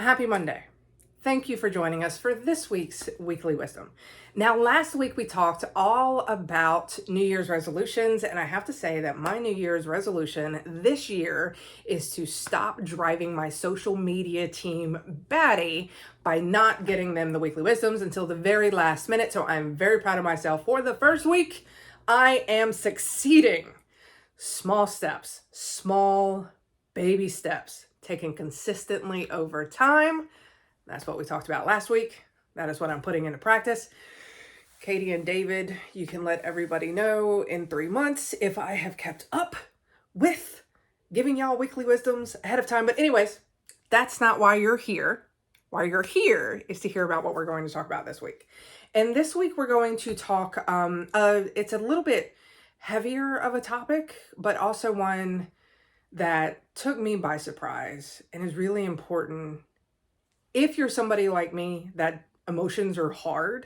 Happy Monday. Thank you for joining us for this week's Weekly Wisdom. Now, last week we talked all about New Year's resolutions, and I have to say that my New Year's resolution this year is to stop driving my social media team batty by not getting them the Weekly Wisdoms until the very last minute. So I'm very proud of myself. For the first week, I am succeeding. Small steps, small baby steps, taken consistently over time. That's what we talked about last week. That is what I'm putting into practice. Katie and David, you can let everybody know in 3 months if I have kept up with giving y'all weekly wisdoms ahead of time. But anyways, that's not why you're here. Why you're here is to hear about what we're going to talk about this week. And this week we're going to talk, it's a little bit heavier of a topic, but also one that took me by surprise and is really important. If you're somebody like me that emotions are hard,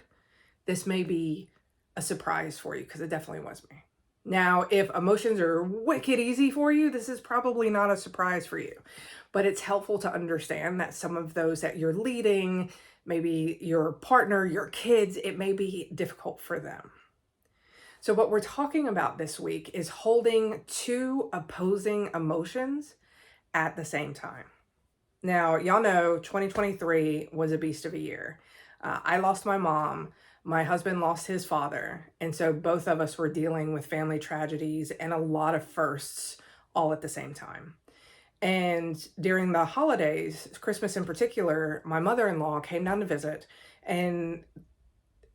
this may be a surprise for you because it definitely was me. Now, if emotions are wicked easy for you, this is probably not a surprise for you, but it's helpful to understand that some of those that you're leading, maybe your partner, your kids, it may be difficult for them. So what we're talking about this week is holding two opposing emotions at the same time. Now, y'all know 2023 was a beast of a year. I lost my mom. My husband lost his father. And so both of us were dealing with family tragedies and a lot of firsts all at the same time. And during the holidays, Christmas in particular, my mother-in-law came down to visit, and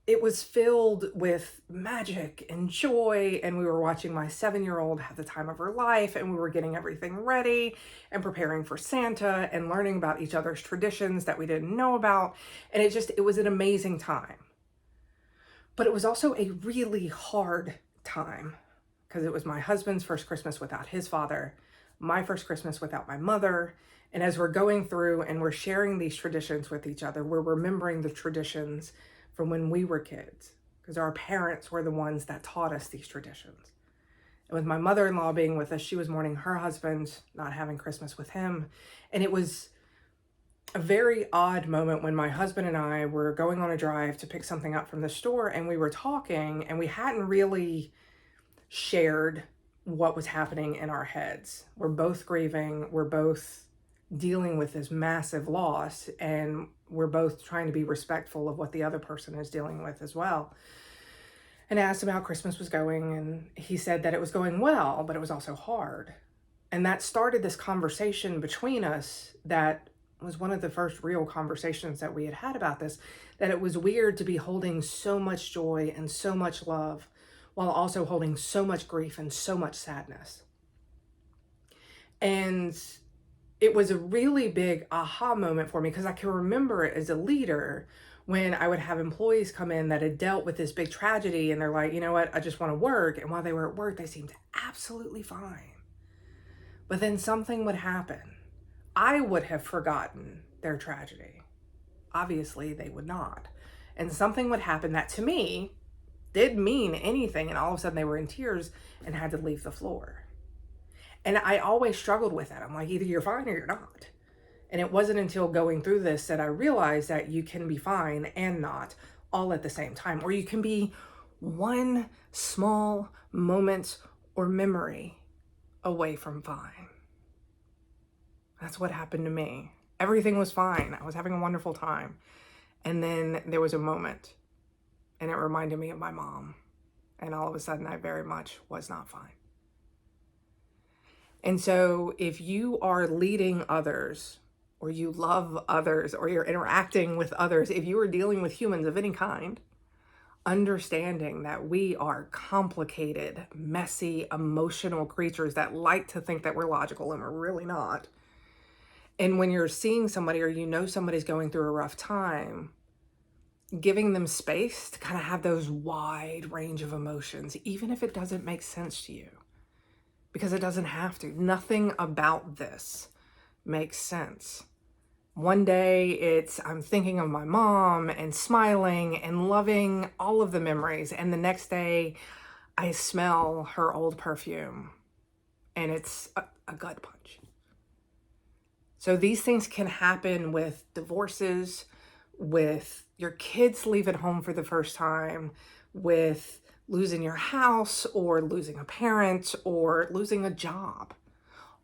it was filled with magic and joy, and we were watching my 7-year-old have the time of her life, and we were getting everything ready and preparing for Santa and learning about each other's traditions that we didn't know about. And it was an amazing time. But it was also a really hard time because it was my husband's first Christmas without his father, my first Christmas without my mother. And as we're going through and we're sharing these traditions with each other, we're remembering the traditions from when we were kids, because our parents were the ones that taught us these traditions. And with my mother-in-law being with us, she was mourning her husband, not having Christmas with him. And it was a very odd moment when my husband and I were going on a drive to pick something up from the store, and we were talking, and we hadn't really shared what was happening in our heads. We're both grieving. We're both dealing with this massive loss, and we're both trying to be respectful of what the other person is dealing with as well. And I asked him how Christmas was going, and he said that it was going well, but it was also hard. And that started this conversation between us that was one of the first real conversations that we had had about this, that it was weird to be holding so much joy and so much love while also holding so much grief and so much sadness. And it was a really big aha moment for me, because I can remember it as a leader when I would have employees come in that had dealt with this big tragedy, and they're like, you know what, I just want to work. And while they were at work, they seemed absolutely fine. But then something would happen. I would have forgotten their tragedy. Obviously, they would not. And something would happen that to me didn't mean anything. And all of a sudden they were in tears and had to leave the floor. And I always struggled with that. I'm like, either you're fine or you're not. And it wasn't until going through this that I realized that you can be fine and not all at the same time. Or you can be one small moment or memory away from fine. That's what happened to me. Everything was fine. I was having a wonderful time. And then there was a moment, and it reminded me of my mom. And all of a sudden I very much was not fine. And so if you are leading others, or you love others, or you're interacting with others, if you are dealing with humans of any kind, understanding that we are complicated, messy, emotional creatures that like to think that we're logical, and we're really not. And when you're seeing somebody, or you know somebody's going through a rough time, giving them space to kind of have those wide range of emotions, even if it doesn't make sense to you. Because it doesn't have to. Nothing about this makes sense. One day I'm thinking of my mom and smiling and loving all of the memories. And the next day I smell her old perfume, and it's a gut punch. So these things can happen with divorces, with your kids leaving home for the first time, with losing your house or losing a parent or losing a job.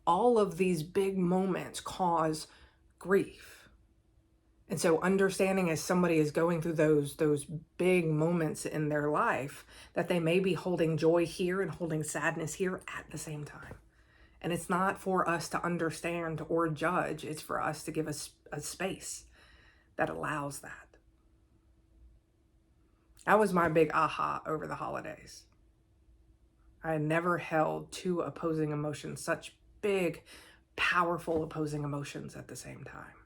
All of these big moments cause grief. And so understanding as somebody is going through those big moments in their life, that they may be holding joy here and holding sadness here at the same time. And it's not for us to understand or judge. It's for us to give us a space that allows that. That was my big aha over the holidays. I had never held two opposing emotions, such big, powerful opposing emotions at the same time.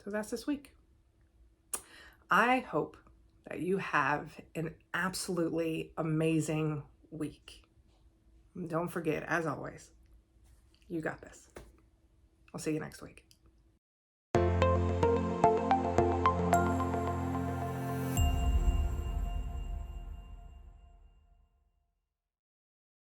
So that's this week. I hope that you have an absolutely amazing week. Don't forget, as always, you got this. I'll see you next week.